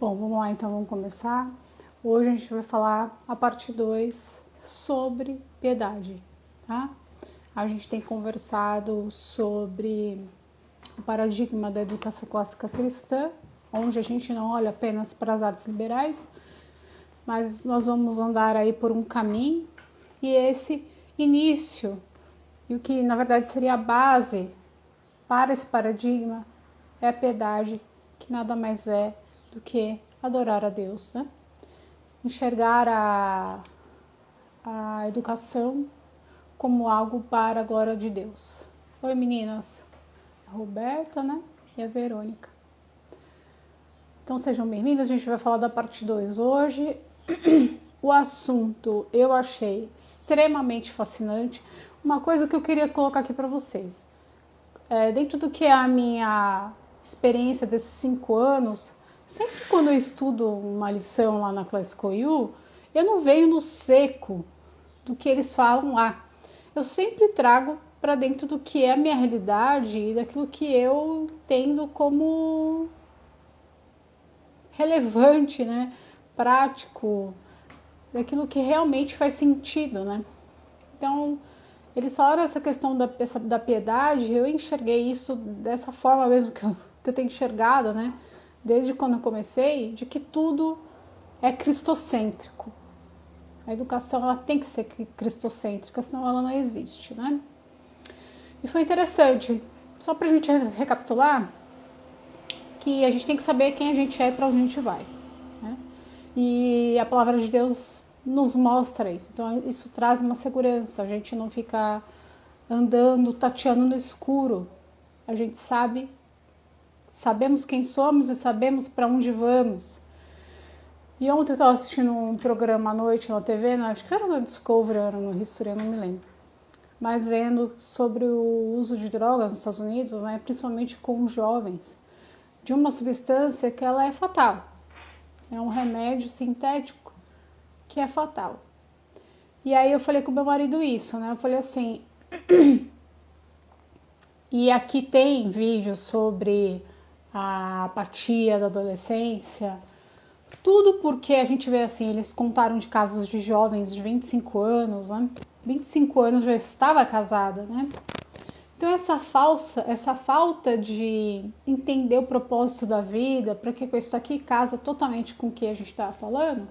Bom, vamos lá então, vamos começar. Hoje a gente vai falar a parte 2 sobre piedade, tá? A gente tem conversado sobre o paradigma da educação clássica cristã, onde a gente não olha apenas para as artes liberais, mas nós vamos andar aí por um caminho, e esse início, e o que na verdade seria a base para esse paradigma, é a piedade, que nada mais é do que adorar a Deus, né? Enxergar a educação como algo para a glória de Deus. Oi meninas, a Roberta, né? E a Verônica. Então sejam bem-vindas, a gente vai falar da parte 2 hoje. O assunto eu achei extremamente fascinante. Uma coisa que eu queria colocar aqui para vocês. Dentro do que é a minha experiência desses 5 anos, sempre quando eu estudo uma lição lá na Classical U, eu não venho no seco do que eles falam lá. Eu sempre trago para dentro do que é a minha realidade e daquilo que eu entendo como relevante, né? Prático, daquilo que realmente faz sentido, né? Então, eles falaram essa questão da piedade, eu enxerguei isso dessa forma mesmo que eu tenho enxergado, né? Desde quando eu comecei, de que tudo é cristocêntrico. A educação ela tem que ser cristocêntrica, senão ela não existe, né? E foi interessante, só pra gente recapitular, que a gente tem que saber quem a gente é e para onde a gente vai, né? E a palavra de Deus nos mostra isso. Então isso traz uma segurança, a gente não fica andando, tateando no escuro. A gente sabemos quem somos e sabemos para onde vamos. E ontem eu estava assistindo um programa à noite na TV, acho que era no Discovery, era no History, eu não me lembro. Mas vendo sobre o uso de drogas nos Estados Unidos, né, principalmente com jovens, de uma substância que ela é fatal. É um remédio sintético que é fatal. E aí eu falei com meu marido isso, né? Eu falei assim, e aqui tem vídeo sobre a apatia da adolescência, tudo porque a gente vê assim, eles contaram de casos de jovens de 25 anos, né? 25 anos já estava casada, né? Então essa falta de entender o propósito da vida, porque isso aqui casa totalmente com o que a gente estava falando,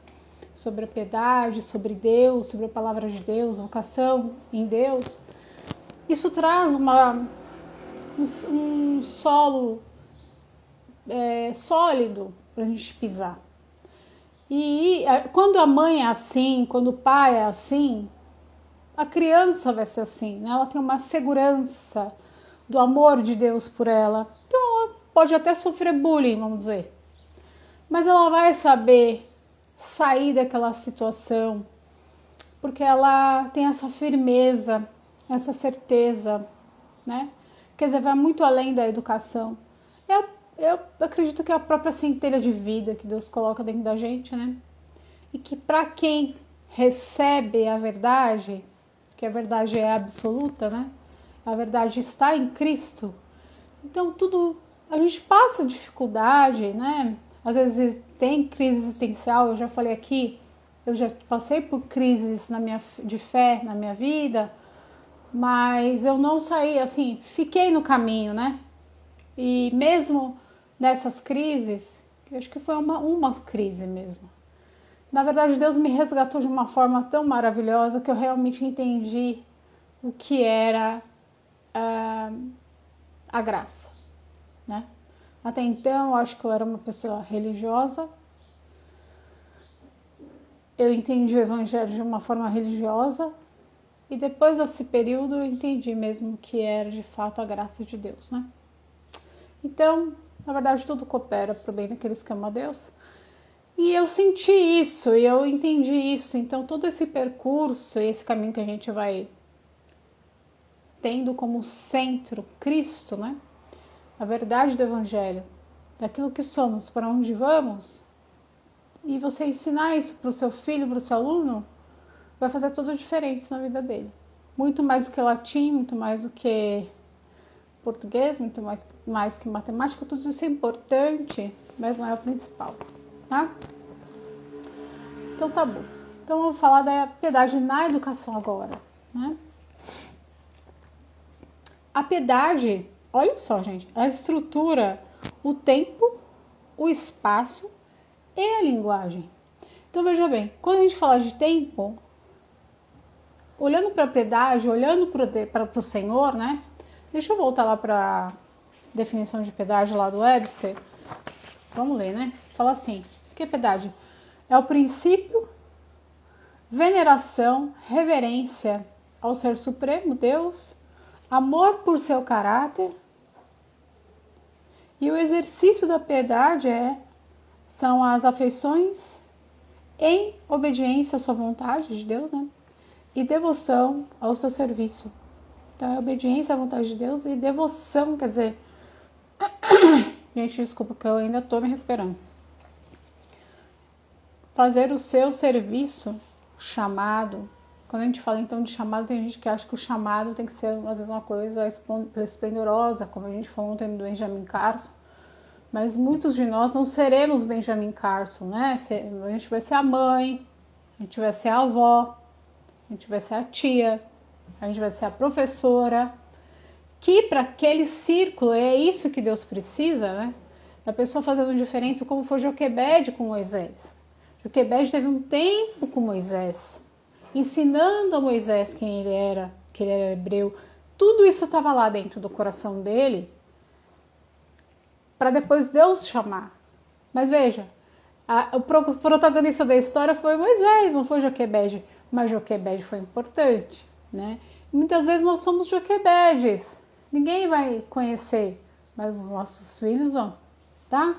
sobre a piedade, sobre Deus, sobre a palavra de Deus, vocação em Deus. Isso traz um solo sólido para a gente pisar. E quando a mãe é assim, quando o pai é assim, a criança vai ser assim, né? Ela tem uma segurança do amor de Deus por ela. Então ela pode até sofrer bullying, vamos dizer. Mas ela vai saber sair daquela situação, porque ela tem essa firmeza, essa certeza, né? Quer dizer, vai muito além da educação. Eu acredito que é a própria centelha de vida que Deus coloca dentro da gente, né? E que para quem recebe a verdade, que a verdade é absoluta, né? A verdade está em Cristo. Então tudo, a gente passa dificuldade, né? Às vezes tem crise existencial, eu já falei aqui, eu já passei por crises de fé na minha vida, mas eu não saí assim, fiquei no caminho, né? E mesmo nessas crises, eu acho que foi uma crise mesmo. Na verdade, Deus me resgatou de uma forma tão maravilhosa que eu realmente entendi o que era a graça, né? Até então, eu acho que eu era uma pessoa religiosa. Eu entendi o evangelho de uma forma religiosa. E depois desse período, eu entendi mesmo que era de fato a graça de Deus, né? Então, na verdade, tudo coopera para o bem daqueles que amam a Deus. E eu senti isso, e eu entendi isso. Então, todo esse percurso, esse caminho que a gente vai tendo como centro Cristo, né? A verdade do Evangelho, daquilo que somos, para onde vamos, e você ensinar isso para o seu filho, para o seu aluno, vai fazer toda a diferença na vida dele. Muito mais do que latim, muito mais do que português, muito mais que matemática, tudo isso é importante, mas não é o principal. tá? Então tá bom. Então vamos falar da piedade na educação agora, né? A piedade, olha só, gente, ela estrutura o tempo, o espaço e a linguagem. Então veja bem, quando a gente fala de tempo, olhando para a piedade, olhando para o Senhor, né? Deixa eu voltar lá para a definição de piedade lá do Webster. Vamos ler, né? Fala assim, o que é piedade? É o princípio, veneração, reverência ao Ser Supremo, Deus, amor por seu caráter, e o exercício da piedade são as afeições em obediência à sua vontade de Deus, né? E devoção ao seu serviço. Então é obediência à vontade de Deus e devoção, quer dizer... Gente, desculpa que eu ainda estou me recuperando. Fazer o seu serviço, chamado. Quando a gente fala então de chamado, tem gente que acha que o chamado tem que ser às vezes uma coisa esplendorosa, como a gente falou ontem do Benjamin Carson. Mas muitos de nós não seremos Benjamin Carson, né? A gente vai ser a mãe, a gente vai ser a avó, a gente vai ser a tia, a gente vai ser a professora. Que para aquele círculo, é isso que Deus precisa, né? A pessoa fazendo diferença, como foi Joquebede com Moisés. Joquebede teve um tempo com Moisés, ensinando a Moisés quem ele era, que ele era hebreu. Tudo isso estava lá dentro do coração dele, para depois Deus chamar. Mas veja, o protagonista da história foi Moisés, não foi Joquebede. Mas Joquebede foi importante, né? E muitas vezes nós somos Joquebedes. Ninguém vai conhecer, mas os nossos filhos vão, tá?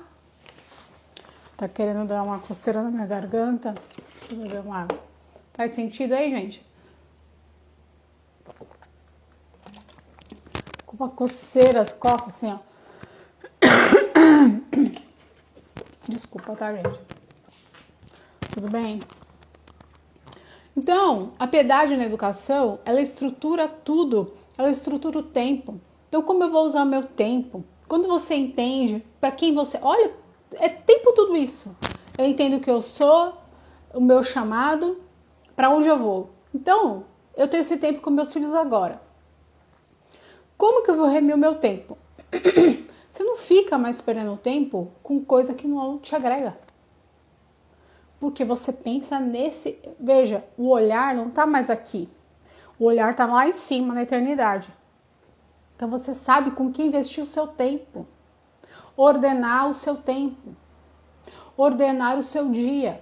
Tá querendo dar uma coceira na minha garganta? Deixa eu beber uma água. Faz sentido aí, gente? Com uma coceira, as costas assim, ó. Desculpa, tá, gente? Tudo bem? Então, a piedade na educação, ela estrutura tudo. Ela estrutura o tempo. Então, como eu vou usar o meu tempo? Quando você entende para quem você... Olha, é tempo tudo isso. Eu entendo que eu sou, o meu chamado, para onde eu vou. Então, eu tenho esse tempo com meus filhos agora. Como que eu vou remir o meu tempo? Você não fica mais perdendo tempo com coisa que não te agrega. Porque você pensa nesse... Veja, o olhar não está mais aqui. O olhar está lá em cima, na eternidade. Então você sabe com que investir o seu tempo. Ordenar o seu tempo. Ordenar o seu dia.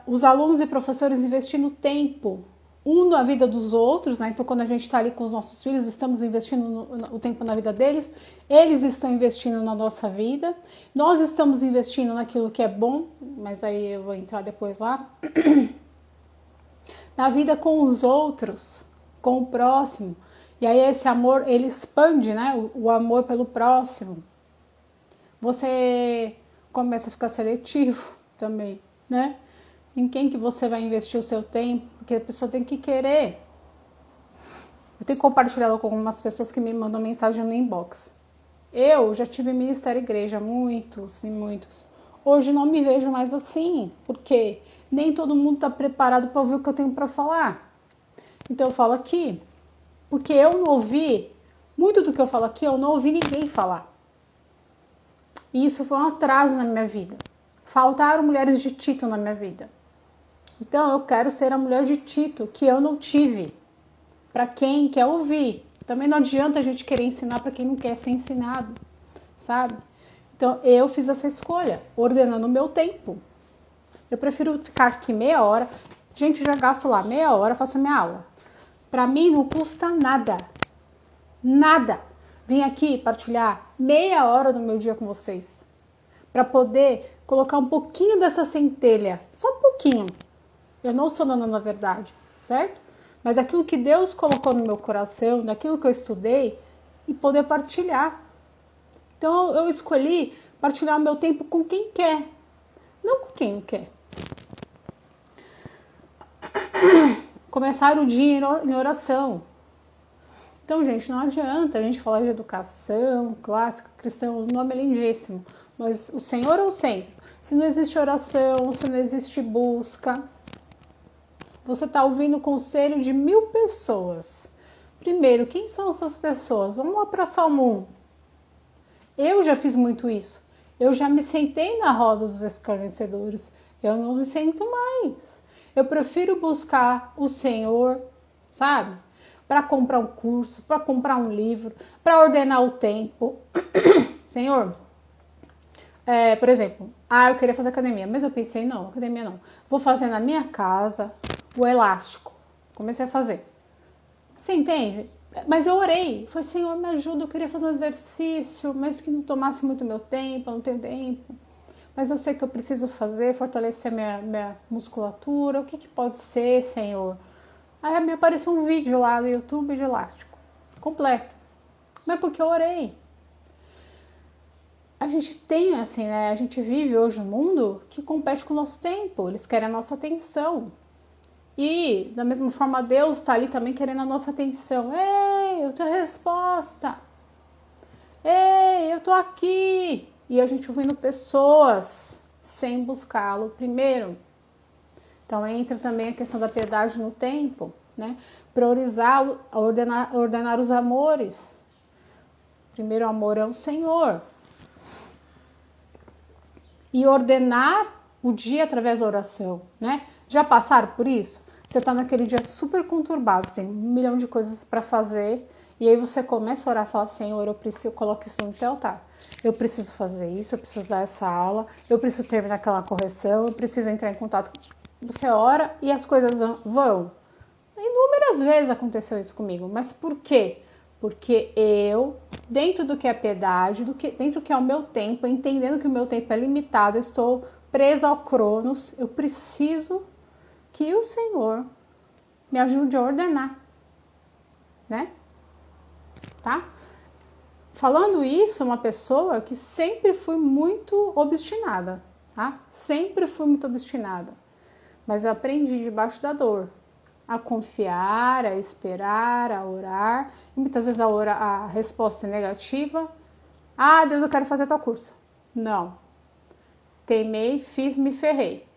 Os alunos e professores investindo tempo. Um na vida dos outros, né? Então quando a gente está ali com os nossos filhos, estamos investindo o tempo na vida deles. Eles estão investindo na nossa vida. Nós estamos investindo naquilo que é bom. Mas aí eu vou entrar depois lá. Na vida com os outros, com o próximo. E aí esse amor, ele expande, né? O amor pelo próximo. Você começa a ficar seletivo também, né? Em quem que você vai investir o seu tempo? Porque a pessoa tem que querer. Eu tenho compartilhado com algumas pessoas que me mandam mensagem no inbox. Eu já tive ministério igreja, muitos e muitos. Hoje não me vejo mais assim, porque nem todo mundo está preparado para ouvir o que eu tenho para falar. Então eu falo aqui, porque eu não ouvi, muito do que eu falo aqui, eu não ouvi ninguém falar. E isso foi um atraso na minha vida. Faltaram mulheres de Tito na minha vida. Então eu quero ser a mulher de Tito, que eu não tive. Para quem quer ouvir. Também não adianta a gente querer ensinar para quem não quer ser ensinado, sabe? Então eu fiz essa escolha, ordenando o meu tempo. Eu prefiro ficar aqui meia hora. Gente, eu já gasto lá meia hora, faço a minha aula. Para mim não custa nada. Nada. Vim aqui partilhar meia hora do meu dia com vocês. Para poder colocar um pouquinho dessa centelha. Só um pouquinho. Eu não sou dona da verdade, certo? Mas aquilo que Deus colocou no meu coração, daquilo que eu estudei, e poder partilhar. Então eu escolhi partilhar o meu tempo com quem quer. Não com quem não quer. Começar o dia em oração. Então, gente, não adianta a gente falar de educação, clássica, cristã, o nome é lindíssimo. mas o Senhor é o centro. Se não existe oração, se não existe busca, você está ouvindo o conselho de 1000 pessoas. Primeiro, quem são essas pessoas? Vamos lá para Salmo 1. Eu já fiz muito isso. Eu já me sentei na roda dos escarnecedores. Eu não me sento mais. Eu prefiro buscar o Senhor, sabe? Para comprar um curso, para comprar um livro, para ordenar o tempo. Senhor, por exemplo, eu queria fazer academia, mas eu pensei, não, academia não. Vou fazer na minha casa o elástico. Comecei a fazer. Você entende? Mas eu orei. Falei, Senhor, me ajuda, eu queria fazer um exercício, mas que não tomasse muito meu tempo, eu não tenho tempo. Mas eu sei que eu preciso fazer, fortalecer minha musculatura. O que pode ser, Senhor? Aí me apareceu um vídeo lá no YouTube de elástico. Completo. Mas porque eu orei. A gente tem assim, né? A gente vive hoje um mundo que compete com o nosso tempo. Eles querem a nossa atenção. E, da mesma forma, Deus está ali também querendo a nossa atenção. Ei, eu tenho a resposta. Ei, eu tô aqui. E a gente ouvindo pessoas sem buscá-lo primeiro. Então entra também a questão da piedade no tempo, né? Priorizar, ordenar os amores. Primeiro amor é o Senhor. E ordenar o dia através da oração, né? Já passaram por isso? Você tá naquele dia super conturbado, você tem 1 milhão de coisas para fazer, e aí você começa a orar e fala, Senhor, eu coloco isso no teu altar. Eu preciso fazer isso, eu preciso dar essa aula, eu preciso terminar aquela correção, eu preciso entrar em contato. Você ora e as coisas vão. Inúmeras vezes aconteceu isso comigo, mas por quê? Porque eu, dentro do que é piedade, dentro do que é o meu tempo, entendendo que o meu tempo é limitado, eu estou presa ao Cronos, eu preciso que o Senhor me ajude a ordenar, né? Tá? Falando isso, uma pessoa que sempre fui muito obstinada, tá? Sempre fui muito obstinada, mas eu aprendi debaixo da dor a confiar, a esperar, a orar. E muitas vezes a resposta é negativa. Deus, eu quero fazer tal curso. Não. Teimei, fiz, me ferrei.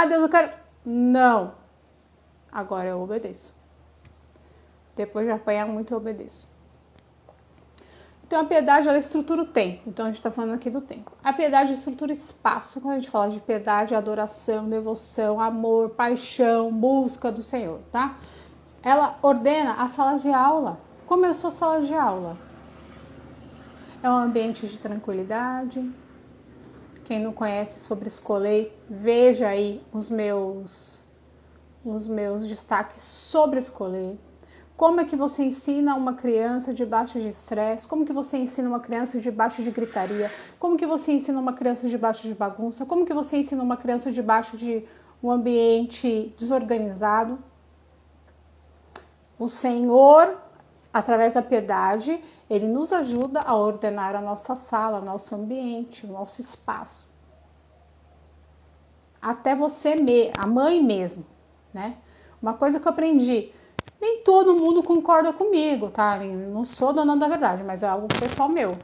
Deus, eu quero... Não. Agora eu obedeço. Depois de apanhar muito, eu obedeço. Então a piedade, ela estrutura o tempo. Então a gente está falando aqui do tempo. A piedade estrutura espaço. Quando a gente fala de piedade, adoração, devoção, amor, paixão, busca do Senhor, tá? Ela ordena a sala de aula. Como é a sua sala de aula? É um ambiente de tranquilidade. Quem não conhece sobre Escolei, veja aí os meus destaques sobre Escolei. Como é que você ensina uma criança debaixo de estresse? Como que você ensina uma criança debaixo de gritaria? Como que você ensina uma criança debaixo de bagunça? Como que você ensina uma criança debaixo de um ambiente desorganizado? O Senhor, através da piedade, Ele nos ajuda a ordenar a nossa sala, o nosso ambiente, o nosso espaço. Até você, a mãe mesmo, né? Uma coisa que eu aprendi, nem todo mundo concorda comigo, tá? Eu não sou dona da verdade, mas é algo pessoal meu.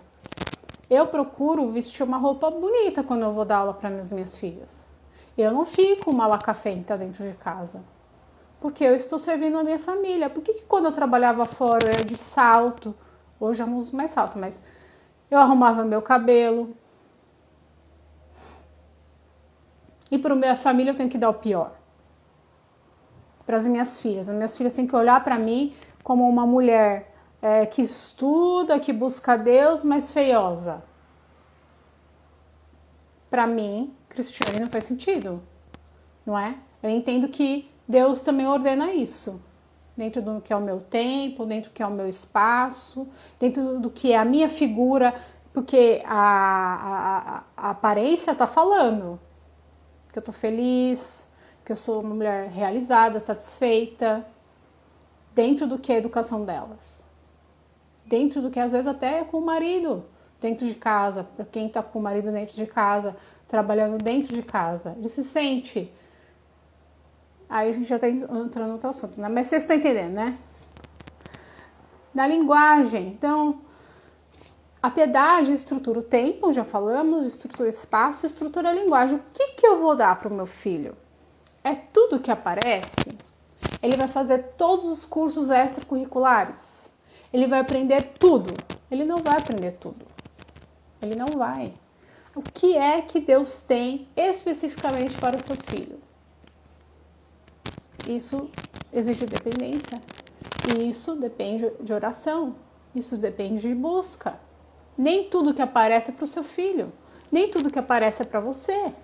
Eu procuro vestir uma roupa bonita quando eu vou dar aula para as minhas filhas. Eu não fico uma lacafenta dentro de casa, porque eu estou servindo a minha família. Por que quando eu trabalhava fora eu era de salto, hoje eu não uso mais salto, mas eu arrumava meu cabelo. E para a minha família eu tenho que dar o pior. Para as minhas filhas têm que olhar para mim como uma mulher que estuda, que busca Deus, mas feiosa. Para mim, Cristiane, não faz sentido, não é? Eu entendo que Deus também ordena isso, dentro do que é o meu tempo, dentro do que é o meu espaço, dentro do que é a minha figura, porque a aparência está falando que eu tô feliz, que eu sou uma mulher realizada, satisfeita, dentro do que é a educação delas. Dentro do que às vezes até é com o marido, dentro de casa, para quem tá com o marido dentro de casa, trabalhando dentro de casa, ele se sente. Aí a gente já tá entrando no outro assunto, né? Mas vocês estão entendendo, né? Da linguagem, então, A piedade estrutura o tempo, já falamos, estrutura o espaço, estrutura a linguagem. O que eu vou dar para o meu filho? É tudo que aparece? Ele vai fazer todos os cursos extracurriculares? Ele vai aprender tudo? Ele não vai aprender tudo. Ele não vai. O que é que Deus tem especificamente para o seu filho? Isso exige dependência. E isso depende de oração. Isso depende de busca. Nem tudo que aparece é para o seu filho. Nem tudo que aparece é para você.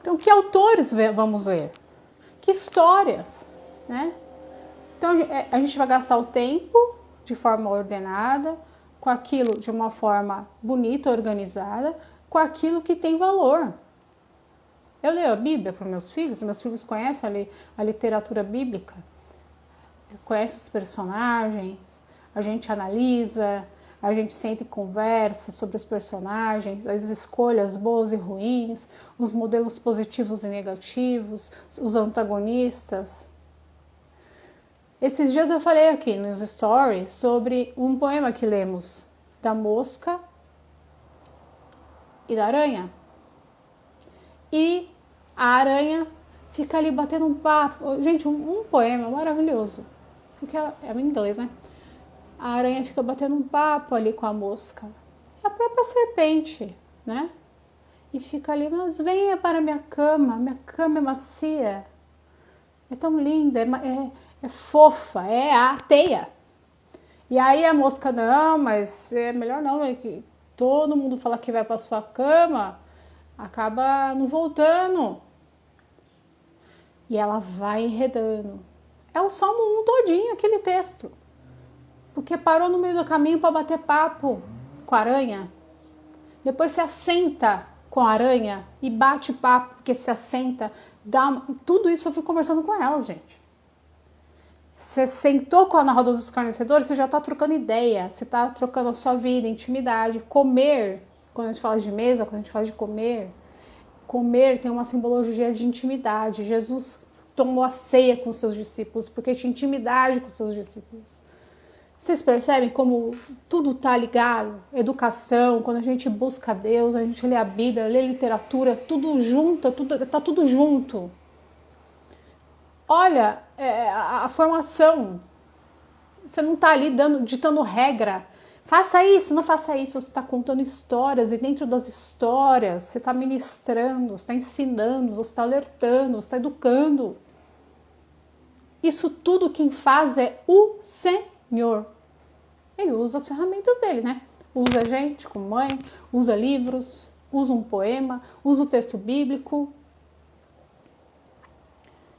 Então, que autores vamos ler? Que histórias, né? Então, a gente vai gastar o tempo de forma ordenada, com aquilo de uma forma bonita, organizada, com aquilo que tem valor. Eu leio a Bíblia para meus filhos conhecem a literatura bíblica, conhecem os personagens, a gente analisa, a gente senta e conversa sobre os personagens, as escolhas boas e ruins, os modelos positivos e negativos, os antagonistas. Esses dias eu falei aqui nos stories sobre um poema que lemos, da mosca e da aranha. E a aranha fica ali batendo um papo. Gente, um poema maravilhoso. Porque é em inglês, né? A aranha fica batendo um papo ali com a mosca. É a própria serpente, né? E fica ali, mas venha para minha cama é macia. É tão linda, é fofa, é a teia. E aí a mosca, não, mas é melhor não, é que todo mundo fala que vai para sua cama, acaba não voltando. E ela vai enredando. É o Salmo 1 todinho, aquele texto. Porque parou no meio do caminho para bater papo com a aranha. Depois se assenta com a aranha e bate papo, porque se assenta. Tudo isso eu fui conversando com elas, gente. Você sentou na roda dos escarnecedores, você já está trocando ideia. Você está trocando a sua vida, intimidade. Comer, quando a gente fala de mesa, quando a gente fala de comer tem uma simbologia de intimidade. Jesus tomou a ceia com os seus discípulos, porque tinha intimidade com os seus discípulos. Vocês percebem como tudo está ligado? Educação, quando a gente busca Deus, a gente lê a Bíblia, lê literatura, tudo junto, tá tudo junto. Olha, a formação, você não está ali ditando regra. Faça isso, não faça isso. Você está contando histórias e dentro das histórias você está ministrando, você está ensinando, você está alertando, você está educando. Isso tudo quem faz é o Senhor. Ele usa as ferramentas dele, né? Usa a gente como mãe, usa livros, usa um poema, usa o texto bíblico.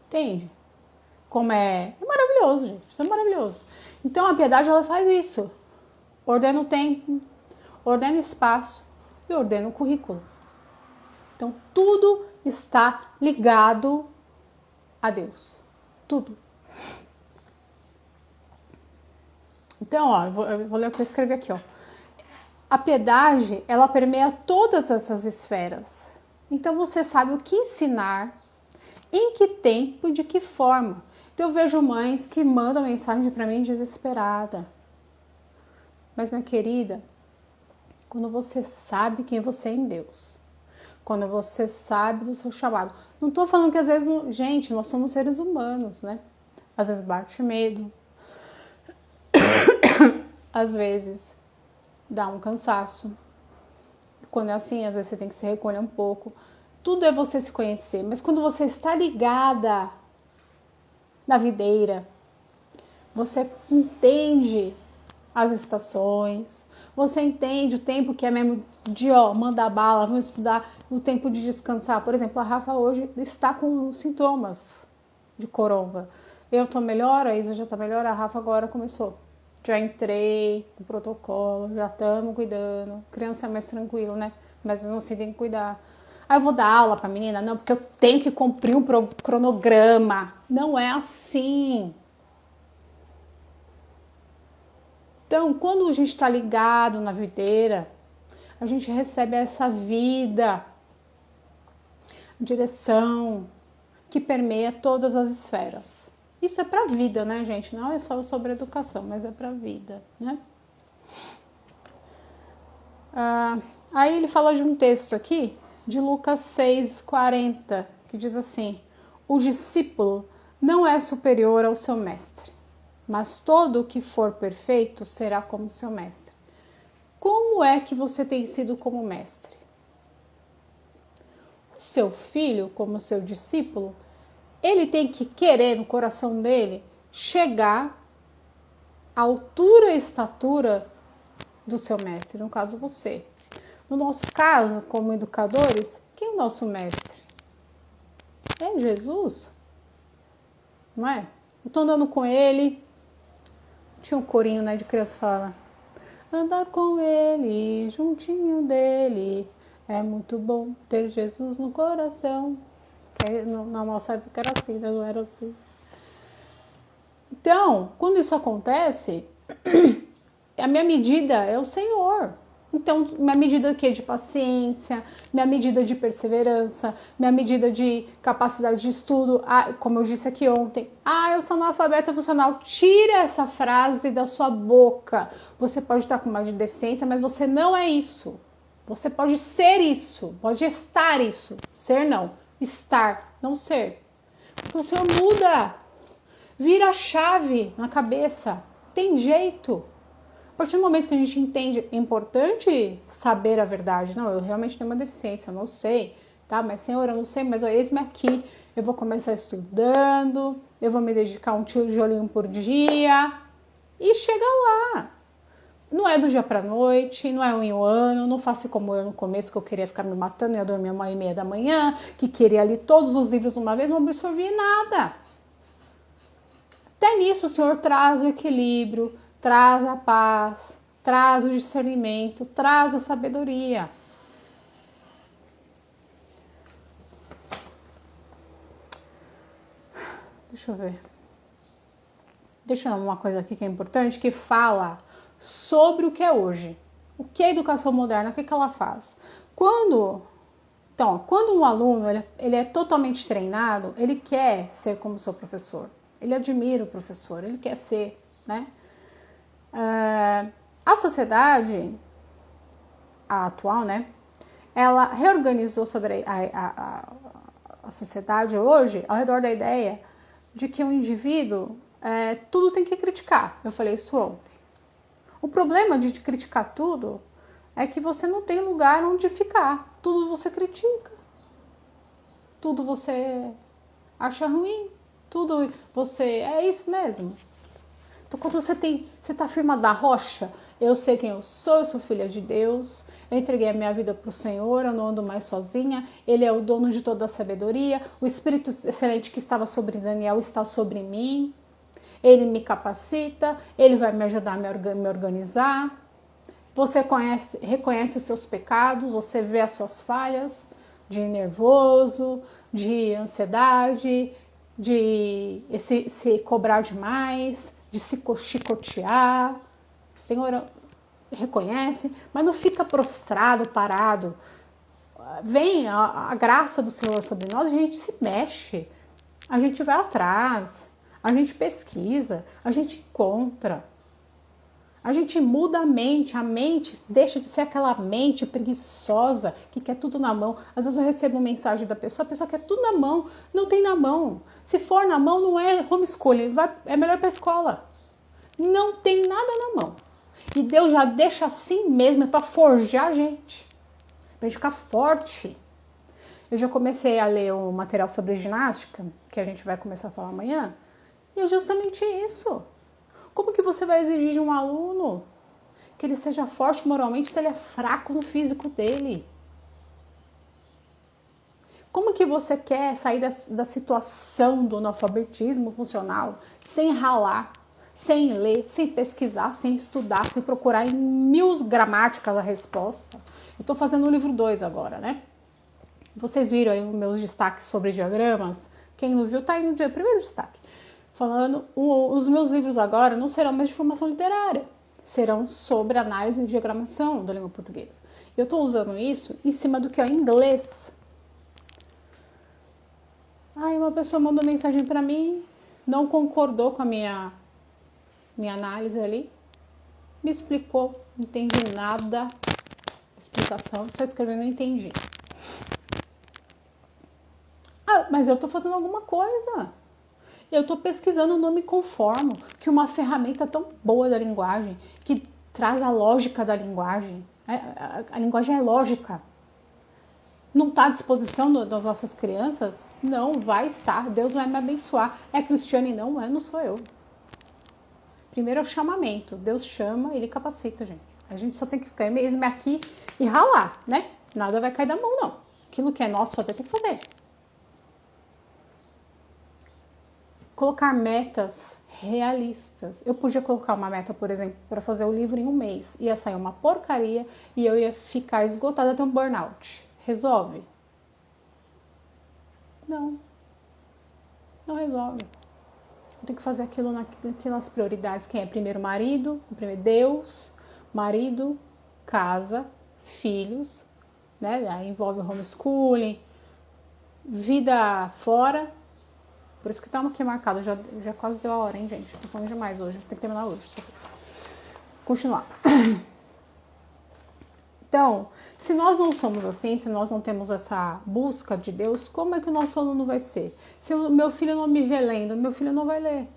Entende? Como é maravilhoso, gente. Isso é maravilhoso. Então a piedade, ela faz isso. Ordena o tempo, ordena o espaço e ordena o currículo. Então tudo está ligado a Deus. Tudo. Então, ó, eu vou ler o que eu escrevi aqui, ó. A piedade, ela permeia todas essas esferas. Então você sabe o que ensinar, em que tempo e de que forma. Então eu vejo mães que mandam mensagem para mim desesperada. Mas, minha querida, quando você sabe quem você é em Deus, quando você sabe do seu chamado, não estou falando que às vezes, gente, nós somos seres humanos, né? Às vezes bate medo, às vezes dá um cansaço. Quando é assim, às vezes você tem que se recolher um pouco. Tudo é você se conhecer, mas quando você está ligada na videira, você entende as estações, você entende o tempo que é mesmo de mandar bala, vamos estudar, o tempo de descansar. Por exemplo, a Rafa hoje está com sintomas de corona. Eu tô melhor, a Isa já tá melhor, a Rafa agora começou. Já entrei no protocolo, já estamos cuidando. Criança é mais tranquilo, né? Mas mesmo assim tem que cuidar. Aí eu vou dar aula pra menina? Não, porque eu tenho que cumprir um cronograma. Não é assim. Então, quando a gente está ligado na videira, a gente recebe essa vida, direção, que permeia todas as esferas. Isso é para a vida, né, gente? Não é só sobre educação, mas é para a vida, né? Aí ele fala de um texto aqui, de Lucas 6,40, que diz assim: o discípulo não é superior ao seu mestre, mas todo o que for perfeito será como seu mestre. Como é que você tem sido como mestre? O seu filho, como seu discípulo, ele tem que querer no coração dele chegar à altura e estatura do seu mestre, no caso você. No nosso caso, como educadores, quem é o nosso mestre? É Jesus, não é? Eu tô andando com ele, tinha um corinho, né, de criança que falava: andar com ele, juntinho dele, é muito bom ter Jesus no coração. Na nossa época era assim, né? Não era assim. Então, quando isso acontece, a minha medida é o Senhor. Então, minha medida aqui é de paciência, minha medida de perseverança, minha medida de capacidade de estudo, como eu disse aqui ontem. Eu sou analfabeta funcional. Tira essa frase da sua boca. Você pode estar com uma deficiência, mas você não é isso. Você pode ser isso, pode estar isso. Ser não, estar, não ser. Porque o Senhor muda, vira a chave na cabeça. Tem jeito. A partir do momento que a gente entende, é importante saber a verdade. Não, eu realmente tenho uma deficiência, eu não sei, tá? Mas, Senhor, eu não sei, mas eis-me aqui. Eu vou começar estudando, eu vou me dedicar um tijolinho por dia e chega lá. Não é do dia pra noite, não é um em um ano, não faça como eu no começo, que eu queria ficar me matando, ia dormir 1h30 da manhã, que queria ler todos os livros de uma vez, não absorvia nada. Até nisso o Senhor traz o equilíbrio, traz a paz, traz o discernimento, traz a sabedoria. Deixa eu ver. Deixa eu ver uma coisa aqui que é importante, que fala sobre o que é hoje. O que é a educação moderna, o que ela faz? Quando um aluno ele é totalmente treinado, ele quer ser como seu professor. Ele admira o professor, ele quer ser, né? A sociedade atual, né? Ela reorganizou sobre a sociedade hoje ao redor da ideia de que um indivíduo tudo tem que criticar. Eu falei isso ontem. O problema de criticar tudo é que você não tem lugar onde ficar. Tudo você critica. Tudo você acha ruim. Tudo você... É isso mesmo. Então, quando você está firma da rocha, eu sei quem eu sou filha de Deus, eu entreguei a minha vida para o Senhor, eu não ando mais sozinha, Ele é o dono de toda a sabedoria, o Espírito excelente que estava sobre Daniel está sobre mim, Ele me capacita, Ele vai me ajudar a me organizar. Você reconhece seus pecados, você vê as suas falhas de nervoso, de ansiedade, de se cobrar demais, de se chicotear. Senhor, reconhece, mas não fica prostrado, parado. Vem a graça do Senhor sobre nós, a gente se mexe, a gente vai atrás, a gente pesquisa, a gente encontra. A gente muda a mente deixa de ser aquela mente preguiçosa que quer tudo na mão. Às vezes eu recebo uma mensagem da pessoa, a pessoa quer tudo na mão, não tem na mão. Se for na mão, não é homeschooling, é melhor para a escola. Não tem nada na mão. E Deus já deixa assim mesmo, é para forjar a gente, para a gente ficar forte. Eu já comecei a ler um material sobre ginástica, que a gente vai começar a falar amanhã, e é justamente isso. Como que você vai exigir de um aluno que ele seja forte moralmente se ele é fraco no físico dele? Como que você quer sair da situação do analfabetismo funcional sem ralar, sem ler, sem pesquisar, sem estudar, sem procurar em 1000 gramáticas a resposta? Eu estou fazendo o livro 2 agora, né? Vocês viram aí os meus destaques sobre diagramas? Quem não viu, tá aí no primeiro destaque. Falando, os meus livros agora não serão mais de formação literária, serão sobre análise e diagramação da língua portuguesa. Eu estou usando isso em cima do que é inglês. Uma pessoa mandou mensagem para mim, não concordou com a minha análise ali. Me explicou, não entendi nada. Explicação, só escrevi, não entendi. Ah, mas eu tô fazendo alguma coisa. Eu tô pesquisando, não me conformo. Que uma ferramenta tão boa da linguagem, que traz a lógica da linguagem. A linguagem é lógica. Não está à disposição das nossas crianças? Não, vai estar. Deus vai me abençoar. É Cristiane? Não sou eu. Primeiro é o chamamento. Deus chama, Ele capacita, gente. A gente só tem que ficar mesmo aqui e ralar, né? Nada vai cair da mão, não. Aquilo que é nosso fazer, tem que fazer. Colocar metas realistas. Eu podia colocar uma meta, por exemplo, para fazer o livro em um mês. Ia sair uma porcaria e eu ia ficar esgotada até um burnout. Resolve? Não. Não resolve. Eu tenho que fazer aquilo naquelas prioridades. Quem é primeiro marido, primeiro Deus, marido, casa, filhos, né? Aí envolve o homeschooling, vida fora. Por isso que estamos aqui marcado. Já quase deu a hora, hein, gente? Tô falando demais hoje. Tem que terminar hoje. Continuar. Então, se nós não somos assim, se nós não temos essa busca de Deus, como é que o nosso aluno vai ser? Se o meu filho não me vê lendo, meu filho não vai ler.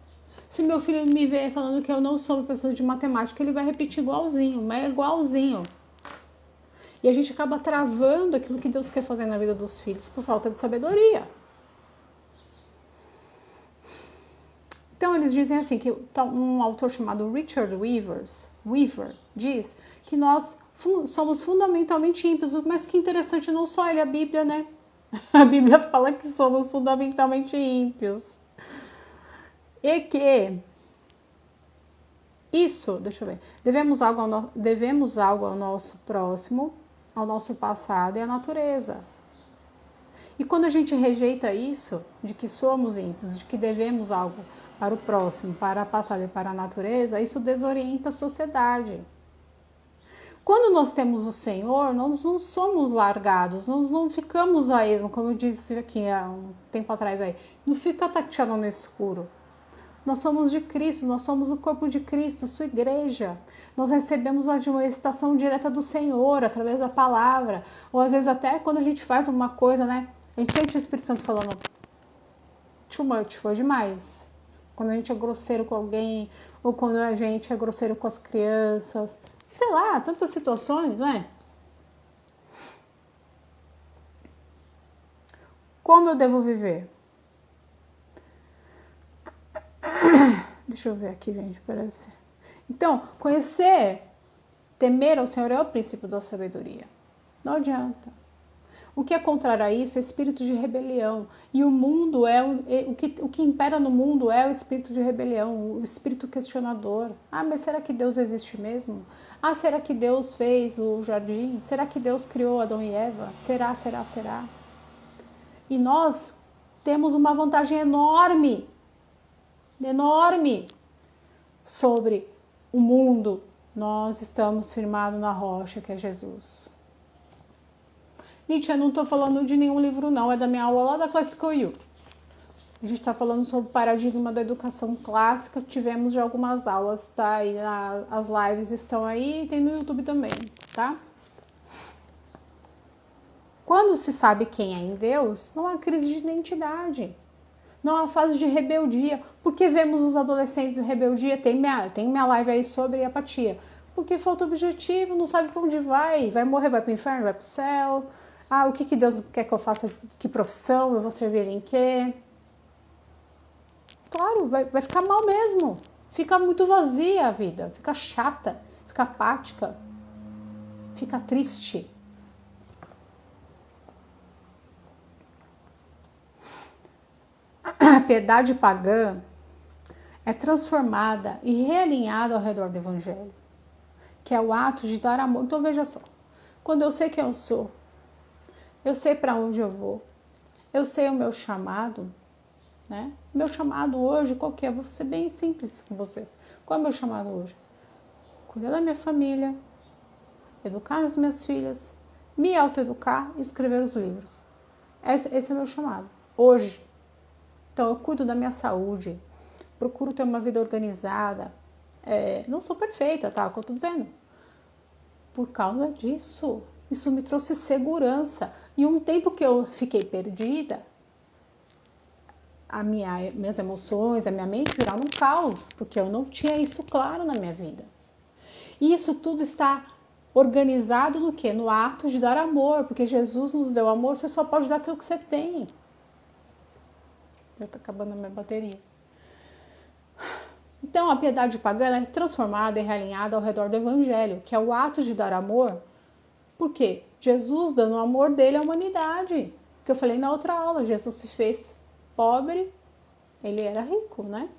Se meu filho me vê falando que eu não sou uma pessoa de matemática, ele vai repetir igualzinho, mas é igualzinho. E a gente acaba travando aquilo que Deus quer fazer na vida dos filhos por falta de sabedoria. Então eles dizem assim, que um autor chamado Richard Weaver diz que nós somos fundamentalmente ímpios, mas que interessante, não só ele, a Bíblia, né? A Bíblia fala que somos fundamentalmente ímpios. E que isso, deixa eu ver, devemos algo ao nosso próximo, ao nosso passado e à natureza. E quando a gente rejeita isso, de que somos ímpios, de que devemos algo para o próximo, para a passado e para a natureza, isso desorienta a sociedade. Quando nós temos o Senhor, nós não somos largados, nós não ficamos a esmo, como eu disse aqui há um tempo atrás aí, não fica tateando no escuro. Nós somos de Cristo, nós somos o corpo de Cristo, a sua igreja. Nós recebemos a admoestação direta do Senhor, através da palavra. Ou às vezes até quando a gente faz uma coisa, né? A gente sente o Espírito Santo falando, too much, foi demais. Quando a gente é grosseiro com alguém, ou quando a gente é grosseiro com as crianças. Sei lá, tantas situações, né? Como eu devo viver? Deixa eu ver aqui, gente, parece. Então, conhecer, temer ao Senhor é o princípio da sabedoria. Não adianta. O que é contrário a isso é espírito de rebelião. E o mundo o que impera no mundo é o espírito de rebelião, o espírito questionador. Ah, mas será que Deus existe mesmo? Ah, será que Deus fez o jardim? Será que Deus criou Adão e Eva? Será? E nós temos uma vantagem enorme sobre o mundo. Nós estamos firmados na rocha que é Jesus. Nietzsche, eu não estou falando de nenhum livro não, é da minha aula lá da Classical U. A gente está falando sobre o paradigma da educação clássica, tivemos já algumas aulas, tá? E as lives estão aí e tem no YouTube também, tá? Quando se sabe quem é em Deus, não há crise de identidade. Não há fase de rebeldia. Por que vemos os adolescentes em rebeldia? Tem minha live aí sobre apatia. Porque falta objetivo, não sabe para onde vai morrer, vai para o inferno, vai para o céu. Ah, o que Deus quer que eu faça? Que profissão? Eu vou servir em quê? Claro, vai ficar mal mesmo. Fica muito vazia a vida. Fica chata, fica apática, fica triste. A piedade pagã é transformada e realinhada ao redor do Evangelho, que é o ato de dar amor. Então veja só, quando eu sei quem eu sou, eu sei para onde eu vou, eu sei o meu chamado, né? Meu chamado hoje, qual que é? Vou ser bem simples com vocês. Qual é o meu chamado hoje? Cuidar da minha família, educar as minhas filhas, me autoeducar e escrever os livros. Esse é o meu chamado, hoje. Então eu cuido da minha saúde, procuro ter uma vida organizada. Não sou perfeita, tá? É o que eu tô dizendo. Por causa disso, isso me trouxe segurança. E um tempo que eu fiquei perdida, minhas emoções, a minha mente viraram um caos, porque eu não tinha isso claro na minha vida. E isso tudo está organizado no quê? No ato de dar amor, porque Jesus nos deu amor, você só pode dar aquilo que você tem. Já está acabando a minha bateria. Então, a piedade pagã é transformada e realinhada ao redor do Evangelho, que é o ato de dar amor. Por quê? Jesus dando o amor dele à humanidade. Que eu falei na outra aula, Jesus se fez pobre, ele era rico, né?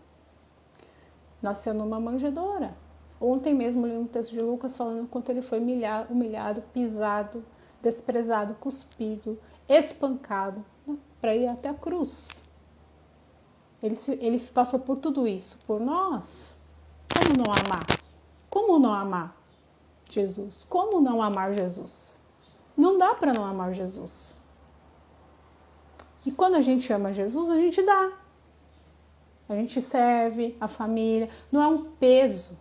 Nasceu numa manjedoura. Ontem mesmo li um texto de Lucas falando quanto ele foi humilhado, pisado, desprezado, cuspido, espancado, né? Para ir até a cruz. Ele passou por tudo isso, por nós. Como não amar? Como não amar Jesus? Como não amar Jesus? Não dá para não amar Jesus. E quando a gente ama Jesus, a gente dá. A gente serve a família. Não é um peso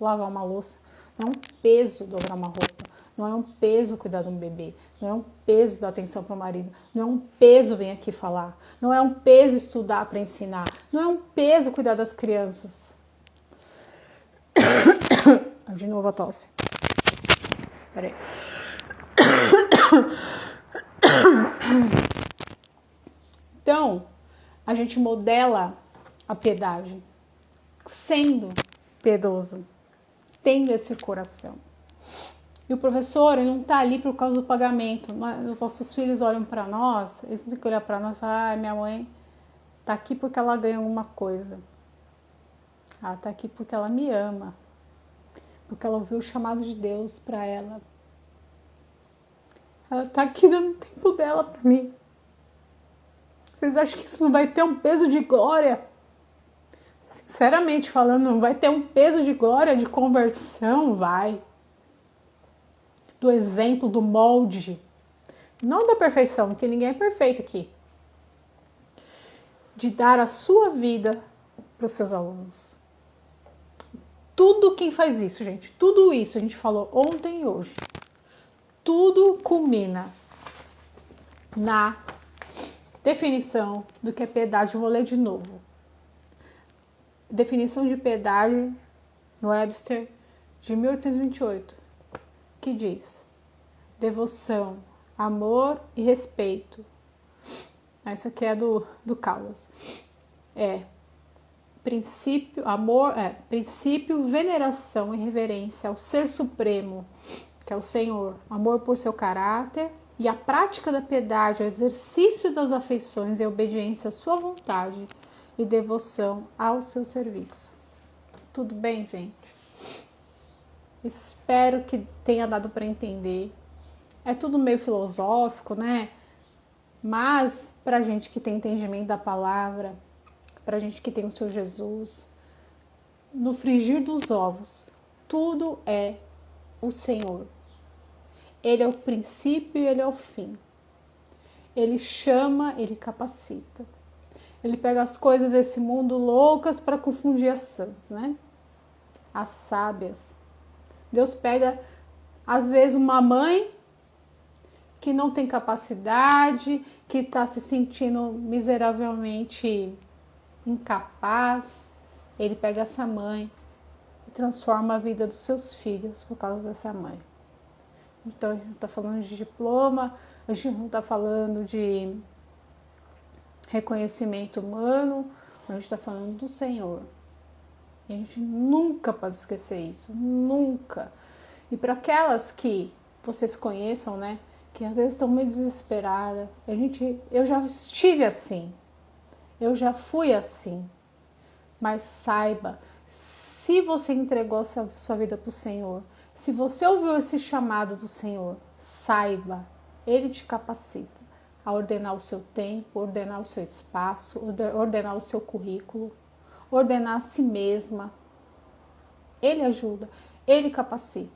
lavar uma louça. Não é um peso dobrar uma roupa. Não é um peso cuidar de um bebê. Não é um peso dar atenção para o marido. Não é um peso vir aqui falar. Não é um peso estudar para ensinar. Não é um peso cuidar das crianças. De novo a tosse. Peraí. Então, a gente modela a piedade sendo piedoso, tendo esse coração. E o professor ele não está ali por causa do pagamento. Os nossos filhos olham para nós, eles têm que olhar para nós e falar: minha mãe está aqui porque ela ganha alguma coisa. Ela está aqui porque ela me ama. Porque ela ouviu o chamado de Deus para ela. Ela está aqui dando o tempo dela para mim. Vocês acham que isso não vai ter um peso de glória? Sinceramente falando, não vai ter um peso de glória, de conversão? Vai. Do exemplo, do molde. Não da perfeição, porque ninguém é perfeito aqui. De dar a sua vida para os seus alunos. Tudo quem faz isso, gente, tudo isso a gente falou ontem e hoje. Tudo culmina na definição do que é piedade. Eu vou ler de novo. Definição de piedade no Webster de 1828, que diz: devoção, amor e respeito. Isso aqui é do Caldas. Princípio, amor, princípio, veneração e reverência ao Ser Supremo, que é o Senhor, amor por seu caráter e a prática da piedade, o exercício das afeições e a obediência à sua vontade e devoção ao seu serviço. Tudo bem, gente? Espero que tenha dado para entender. É tudo meio filosófico, né? Mas pra gente que tem entendimento da palavra, pra gente que tem o Senhor Jesus, no frigir dos ovos, tudo é o Senhor. Ele é o princípio e ele é o fim. Ele chama, ele capacita. Ele pega as coisas desse mundo loucas para confundir as sãs, né? As sábias. Deus pega, às vezes, uma mãe que não tem capacidade, que está se sentindo miseravelmente incapaz. Ele pega essa mãe e transforma a vida dos seus filhos por causa dessa mãe. Então, a gente não está falando de diploma, a gente não está falando de reconhecimento humano, a gente está falando do Senhor. E a gente nunca pode esquecer isso, nunca. E para aquelas que vocês conheçam, né, que às vezes estão meio desesperadas, eu já estive assim, eu já fui assim, mas saiba, se você entregou a sua vida para o Senhor, se você ouviu esse chamado do Senhor, saiba, Ele te capacita a ordenar o seu tempo, ordenar o seu espaço, ordenar o seu currículo, ordenar a si mesma. Ele ajuda, Ele capacita.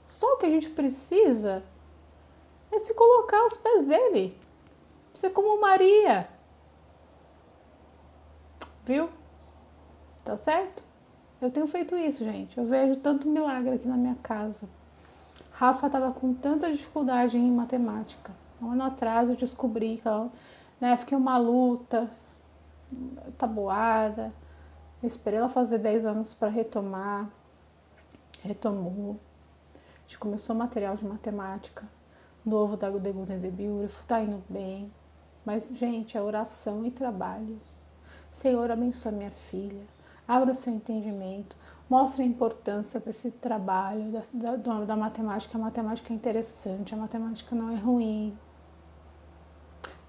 Só o que a gente precisa é se colocar aos pés dele. Ser como Maria. Viu? Tá certo? Eu tenho feito isso, gente. Eu vejo tanto milagre aqui na minha casa. Rafa estava com tanta dificuldade em matemática. Um ano atrás eu descobri que ela, né, fiquei uma luta, tabuada. Eu esperei ela fazer 10 anos para retomar. Retomou. A gente começou material de matemática novo da The Good and the Beautiful, tá indo bem. Mas, gente, é oração e trabalho. Senhor, abençoa minha filha. Abra o seu entendimento. Mostra a importância desse trabalho, da matemática. A matemática é interessante, a matemática não é ruim.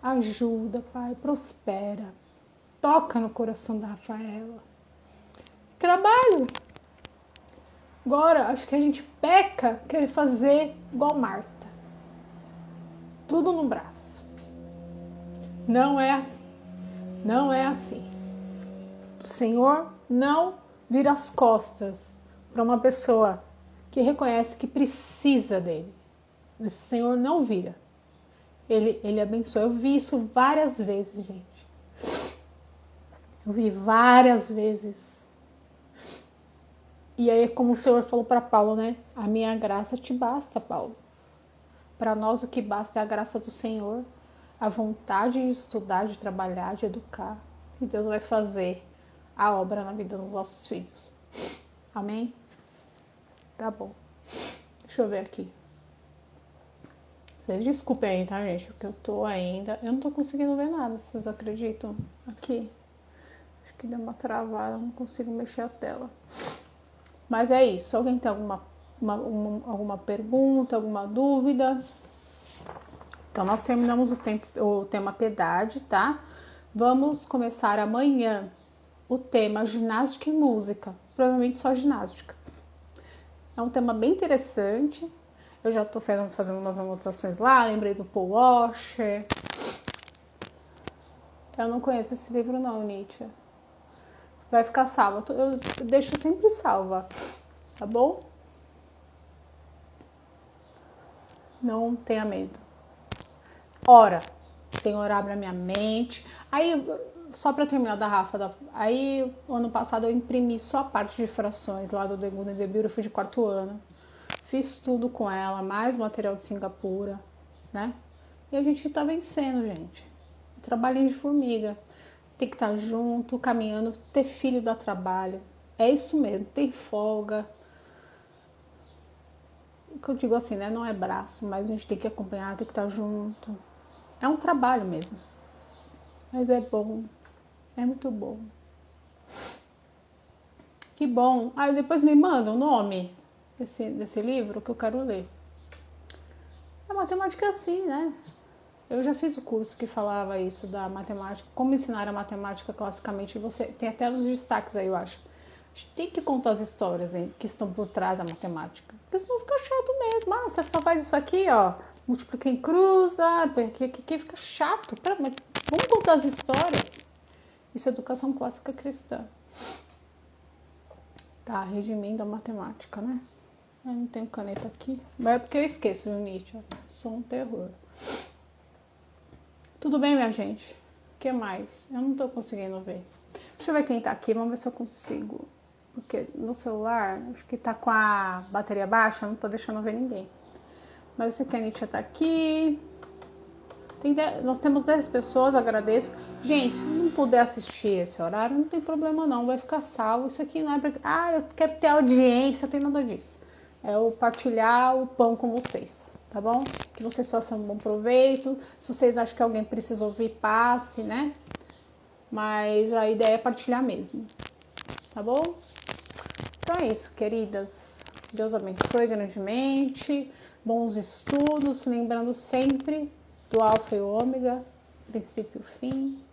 Ajuda, Pai, prospera. Toca no coração da Rafaela. Trabalho. Agora, acho que a gente peca querer fazer igual Marta. Tudo no braço. Não é assim. Não é assim. O Senhor não vira as costas para uma pessoa que reconhece que precisa dele. O Senhor não vira. Ele abençoa. Eu vi isso várias vezes, gente. Eu vi várias vezes. E aí, como o Senhor falou para Paulo, né? A minha graça te basta, Paulo. Para nós o que basta é a graça do Senhor, a vontade de estudar, de trabalhar, de educar. E Deus vai fazer a obra na vida dos nossos filhos. Amém? Tá bom. Deixa eu ver aqui. Vocês desculpem aí, tá, gente? Porque eu tô ainda... Eu não tô conseguindo ver nada, vocês acreditam? Aqui. Acho que deu uma travada, não consigo mexer a tela. Mas é isso. Alguém tem alguma pergunta, alguma dúvida? Então, nós terminamos o tema piedade, tá? Vamos começar amanhã o tema ginástica e música. Provavelmente só ginástica. É um tema bem interessante. Eu já tô fazendo umas anotações lá, lembrei do Paul Washer. Eu não conheço esse livro não, Nietzsche. Vai ficar salvo. Eu deixo sempre salva, tá bom? Não tenha medo. Ora, Senhor, abre a minha mente. Aí, só para terminar da Rafa, aí ano passado eu imprimi só a parte de frações lá do The Good and the Beautiful de 4º ano. Fiz tudo com ela, mais material de Singapura, né? E a gente tá vencendo, gente. Trabalhinho de formiga. Tem que estar junto, caminhando, ter filho dá trabalho. É isso mesmo, tem folga. O que eu digo assim, né? Não é braço, mas a gente tem que acompanhar, tem que estar junto. É um trabalho mesmo. Mas é bom. É muito bom. Que bom. Aí depois me manda o nome desse livro que eu quero ler. A matemática é assim, né? Eu já fiz o curso que falava isso da matemática, como ensinar a matemática classicamente. Você tem até os destaques aí, eu acho. A gente tem que contar as histórias, né, que estão por trás da matemática. Porque senão fica chato mesmo. Ah, você só faz isso aqui, ó. Multiplica em cruza, que fica chato. Mas vamos contar as histórias. Isso é educação clássica cristã. Tá, regimen a matemática, né? Eu não tenho caneta aqui. Mas é porque eu esqueço, viu, Nietzsche? Sou um terror. Tudo bem, minha gente? O que mais? Eu não tô conseguindo ver. Deixa eu ver quem tá aqui, vamos ver se eu consigo. Porque no celular, acho que tá com a bateria baixa, não tô deixando ver ninguém. Mas eu sei que a Nietzsche tá aqui. Nós temos 10 pessoas, agradeço. Gente, se não puder assistir esse horário, não tem problema não, vai ficar salvo. Isso aqui não é pra... Ah, eu quero ter audiência, não tem nada disso. É o partilhar o pão com vocês, tá bom? Que vocês façam um bom proveito. Se vocês acham que alguém precisa ouvir, passe, né? Mas a ideia é partilhar mesmo, tá bom? Então é isso, queridas. Deus abençoe grandemente. Bons estudos, lembrando sempre do alfa e o ômega, princípio e fim.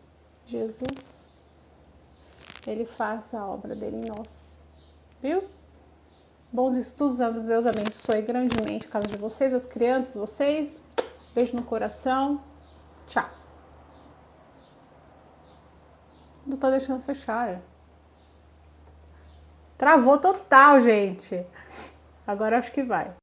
Jesus, ele faz a obra dele em nós, viu? Bons estudos, Deus abençoe grandemente a casa de vocês, as crianças, vocês. Beijo no coração. Tchau. Não tô deixando fechar. Travou total, gente. Agora acho que vai.